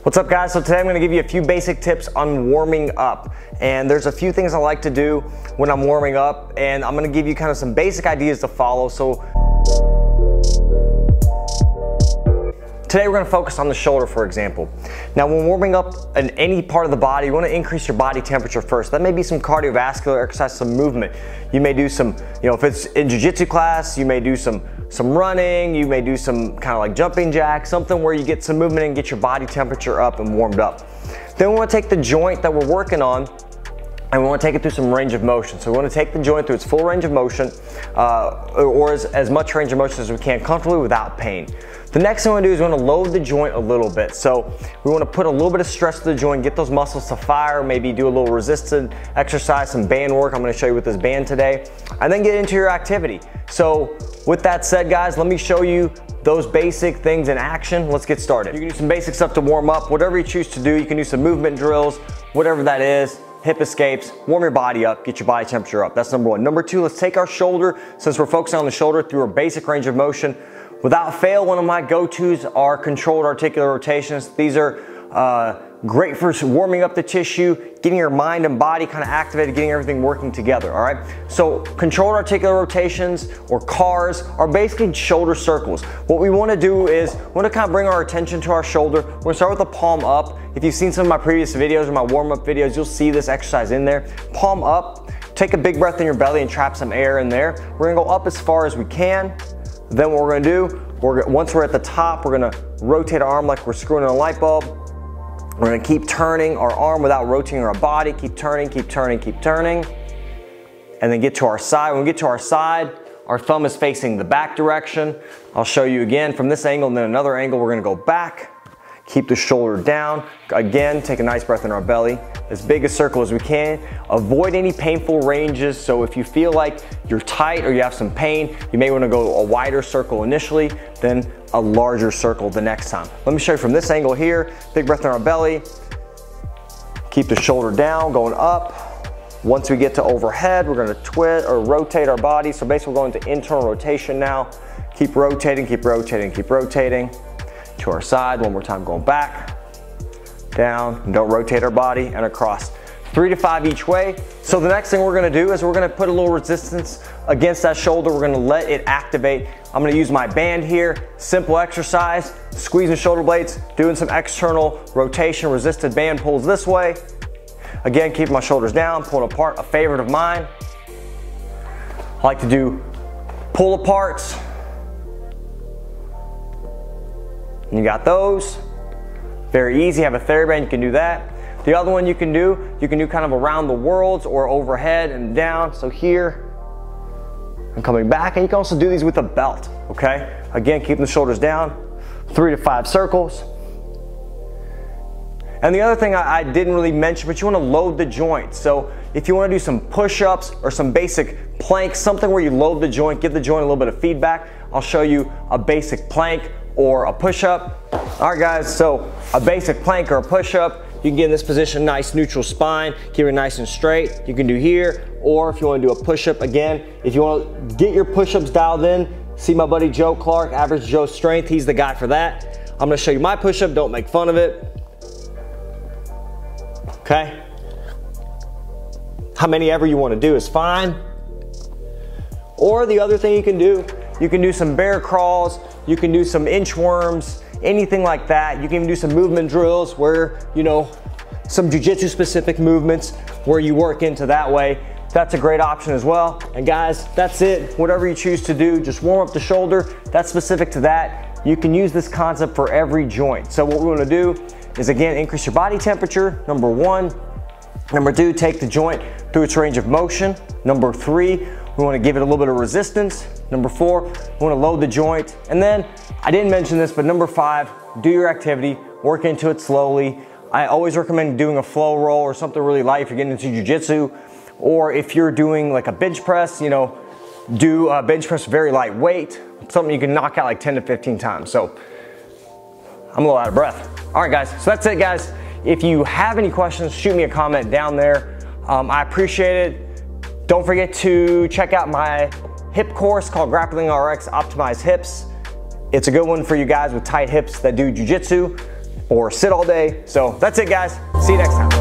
What's up guys? So today I'm going to give you a few basic tips on warming up, and there's a few things I like to do when I'm warming up, and I'm going to give you kind of some basic ideas to follow. So today we're going to focus on the shoulder, for example. Now when warming up in any part of the body, you want to increase your body temperature first. That may be some cardiovascular exercise, some movement. You may do some, if it's in jiu-jitsu class, you may do some running, you may do some kind of like jumping jacks, something where you get some movement and get your body temperature up and warmed up. Then we want to take the joint that we're working on and we want to take it through some range of motion. So we want to take the joint through its full range of motion, or as much range of motion as we can comfortably without pain. The next thing we want to do is we want to load the joint a little bit. So we want to put a little bit of stress to the joint, get those muscles to fire, maybe do a little resistance exercise, some band work. I'm going to show you with this band today, and then get into your activity. So with that said, guys, let me show you those basic things in action. Let's get started. You can do some basic stuff to warm up, whatever you choose to do. You can do some movement drills, whatever that is. Hip escapes, warm your body up, get your body temperature up. That's number one. Number two, let's take our shoulder, since we're focusing on the shoulder, through a basic range of motion. Without fail, one of my go-tos are controlled articular rotations. These are great for warming up the tissue, getting your mind and body kind of activated, getting everything working together, all right? So controlled articular rotations, or CARs, are basically shoulder circles. What we want to do is we want to kind of bring our attention to our shoulder. We're going to start with the palm up. If you've seen some of my previous videos or my warm-up videos, you'll see this exercise in there. Palm up, take a big breath in your belly and trap some air in there. We're going to go up as far as we can. Then what we're going to do, once we're at the top, we're going to rotate our arm like we're screwing in a light bulb. We're going to keep turning our arm without rotating our body. Keep turning, keep turning, keep turning. And then get to our side. When we get to our side, our thumb is facing the back direction. I'll show you again from this angle and then another angle. We're going to go back. Keep the shoulder down. Again, take a nice breath in our belly. As big a circle as we can. Avoid any painful ranges. So if you feel like you're tight or you have some pain, you may want to go a wider circle initially, then a larger circle the next time. Let me show you from this angle here. Big breath in our belly. Keep the shoulder down, going up. Once we get to overhead, we're going to twist or rotate our body. So basically we're going to internal rotation now. Keep rotating, keep rotating, keep rotating. To our side, one more time, going back, down, and don't rotate our body, and across. 3 to 5 each way. So the next thing we're gonna do is we're gonna put a little resistance against that shoulder. We're gonna let it activate. I'm gonna use my band here, simple exercise, squeezing shoulder blades, doing some external rotation, resisted band pulls this way. Again, keeping my shoulders down, pulling apart, a favorite of mine. I like to do pull aparts. You got those. Very easy, have a TheraBand, you can do that. The other one you can do kind of around the worlds or overhead and down. So here, and coming back, and you can also do these with a belt, okay? Again, keeping the shoulders down, 3 to 5 circles. And the other thing I didn't really mention, but you wanna load the joint. So if you wanna do some push-ups or some basic planks, something where you load the joint, give the joint a little bit of feedback, I'll show you a basic plank or a push-up. All right guys, so a basic plank or a push-up, you can get in this position, nice neutral spine, keep it nice and straight. You can do here, or if you want to do a push-up, again, if you want to get your push-ups dialed in, see my buddy Joe Clark, Average Joe Strength, he's the guy for that. I'm going to show you my push-up, don't make fun of it. Okay? How many ever you want to do is fine. Or the other thing you can do some bear crawls, you can do some inchworms, anything like that. You can even do some movement drills where, some jiu-jitsu specific movements where you work into that way. That's a great option as well. And guys, that's it. Whatever you choose to do, just warm up the shoulder. That's specific to that. You can use this concept for every joint. So what we want to do is, again, increase your body temperature, number one. Number two, take the joint through its range of motion. Number three, we want to give it a little bit of resistance. Number four, we want to load the joint. And then, I didn't mention this, but number 5, do your activity, work into it slowly. I always recommend doing a flow roll or something really light if you're getting into jiu-jitsu. Or if you're doing like a bench press, do a bench press very lightweight, something you can knock out like 10 to 15 times. So, I'm a little out of breath. All right guys, so that's it guys. If you have any questions, shoot me a comment down there. I appreciate it. Don't forget to check out my hip course called Grappling RX Optimized Hips. It's a good one for you guys with tight hips that do jiu-jitsu. or sit all day. So that's it, guys. See you next time.